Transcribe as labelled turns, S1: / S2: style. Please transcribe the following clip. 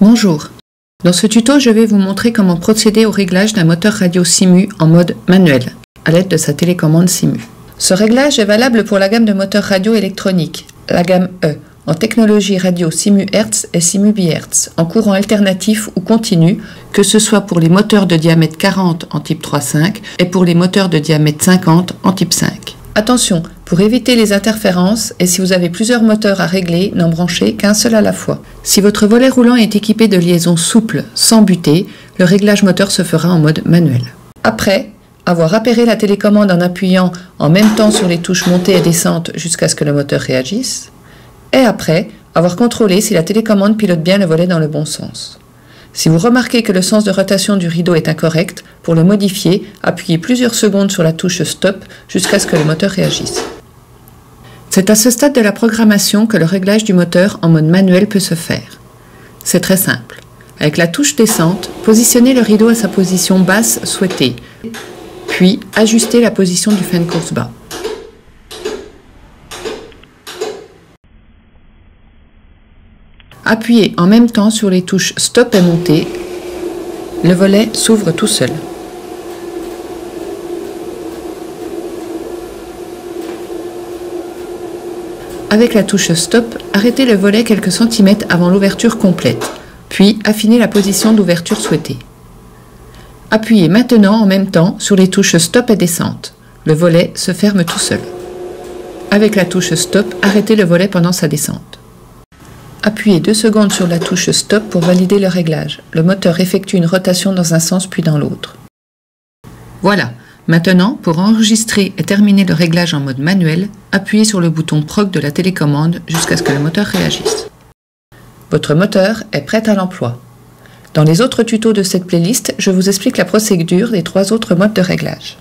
S1: Bonjour. Dans ce tuto, je vais vous montrer comment procéder au réglage d'un moteur radio Simu en mode manuel, à l'aide de sa télécommande Simu. Ce réglage est valable pour la gamme de moteurs radio électroniques, la gamme E, en technologie radio Simu Hertz et Simu Bihertz, en courant alternatif ou continu, que ce soit pour les moteurs de diamètre 40 en type 3.5 et pour les moteurs de diamètre 50 en type 5. Attention, pour éviter les interférences et si vous avez plusieurs moteurs à régler, n'en branchez qu'un seul à la fois. Si votre volet roulant est équipé de liaisons souples, sans butée, le réglage moteur se fera en mode manuel. Après avoir appairé la télécommande en appuyant en même temps sur les touches montée et descente jusqu'à ce que le moteur réagisse, et après avoir contrôlé si la télécommande pilote bien le volet dans le bon sens. Si vous remarquez que le sens de rotation du rideau est incorrect, pour le modifier, appuyez plusieurs secondes sur la touche Stop jusqu'à ce que le moteur réagisse. C'est à ce stade de la programmation que le réglage du moteur en mode manuel peut se faire. C'est très simple. Avec la touche descente, positionnez le rideau à sa position basse souhaitée, puis ajustez la position du frein de course bas. Appuyez en même temps sur les touches Stop et Montée. Le volet s'ouvre tout seul. Avec la touche Stop, arrêtez le volet quelques centimètres avant l'ouverture complète, puis affinez la position d'ouverture souhaitée. Appuyez maintenant en même temps sur les touches Stop et Descente. Le volet se ferme tout seul. Avec la touche Stop, arrêtez le volet pendant sa descente. Appuyez 2 secondes sur la touche Stop pour valider le réglage. Le moteur effectue une rotation dans un sens puis dans l'autre. Voilà. Maintenant, pour enregistrer et terminer le réglage en mode manuel, appuyez sur le bouton PROC de la télécommande jusqu'à ce que le moteur réagisse. Votre moteur est prêt à l'emploi. Dans les autres tutos de cette playlist, je vous explique la procédure des 3 autres modes de réglage.